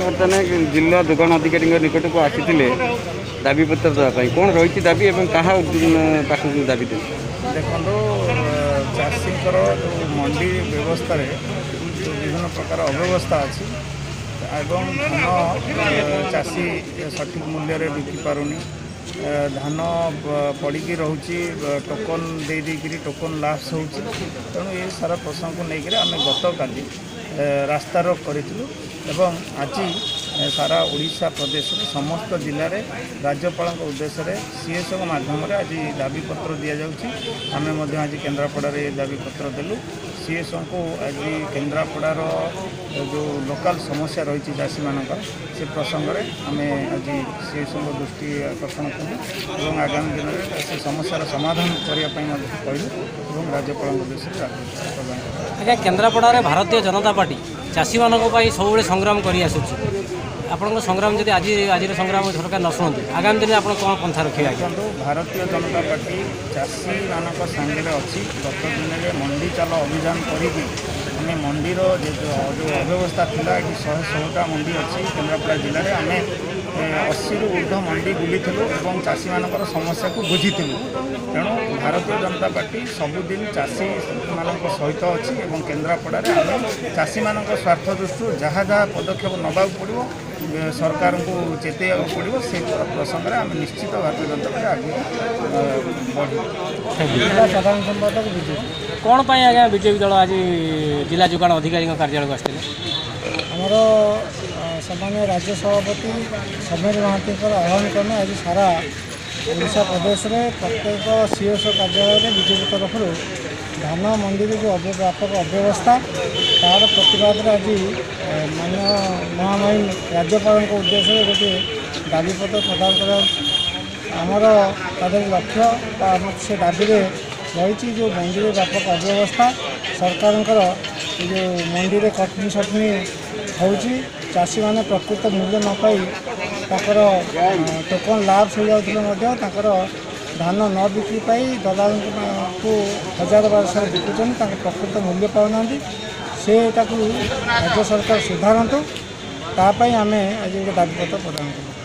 बर्तमान जिला जोगाण अधिकारी निकट को आसी दाबीपत्र देवाई कौन रही दाबी और क्या पाख दाबी दे देखो चाषी जो मंडी व्यवस्था जो विभिन्न प्रकार अव्यवस्था अच्छी एवं धान चाषी सठिक मूल्य बिकी पारुनी धान पड़ी रोचे टोकन देकर टोकन लाप्स हो तेणु ये सारा प्रसंग को लेकर आम गत काली रास्ता रोक करूँ एवं आज सारा ओडिशा प्रदेश समस्त जिले में राज्यपाल उद्देश्य सीएसओ माध्यम आज दाबीपत्र दि जाऊँगी आम आज केन्द्रापड़ार दाबीपत्र देलु सीएसओ को आज केन्द्रापड़ार जो लोकल समस्या रही चाषी मान से प्रसंग में आम आज सीएसओ दृष्टि आकर्षण करूँ और आगामी दिन में से समस्यार समाधान करने कहलु और राज्यपाल उद्देश्य प्रदान आज्ञा केन्द्रापड़ार भारतीय जनता पार्टी चाषी मानक सब संग्राम कर आपन संग्राम जब आज आज संग्राम सरकार न शुणु आगामी दिन आप कौन पंथा रखे भारतीय जनता पार्टी चाषी मान सांगे अच्छी गत दिन में मंडी चाल अभियान करें मंडीर जो अव्यवस्था थी कि 116टा मंडी अच्छी केन्द्रापड़ा जिले में आम 80 रु ऊर्ध्व मंडी बुलीलु और चाषी मान समस्या को बुझीलु तेणु भारतीय जनता पार्टी सबुदिन चाषी मान सहित अच्छी और केन्द्रापड़ार आम चाषी मान स्वार्थ दृष्टि जहाँ जहाँ पदक्षेप नवा पड़ो सरकार को चेतवा पड़ो से प्रसंग में आम निश्चित भारतीय जनता पार्टी आगे साधारण संपादक बीजेपी कौन पाई आज्ञा बीजेपी दल आज जिला जोगाण अधिकारी कार्यालय आसते आमर सामान्य राज्य सभापति समीर महांती आह्वान क्रमे आज सारा ओडिशा प्रदेश में प्रत्येक सीएसओ कार्यालय में बीजेपी तरफ धान मंडी जो व्यापक अव्यवस्था तार प्रतिवाद आज माननीय महामहिम राज्यपाल उद्देश्य गोटे दाबीपत्र प्रदान कर आमर तादेह लक्ष्य से दाबी रही जो मंडी में व्यापक अव्यवस्था सरकार जो मंडी में कटनी सटनी हो चाषी मैंने प्रकृत मूल्य न पाई ताकर टोकन लाभ हो जाता धान न बिक्री पाई दलाल को 1000-1200 बिकुचन प्रकृत मूल्य पाऊना से राज्य सरकार सुधारतु तापाई आम आज दाबीपत्र प्रदान करूँ।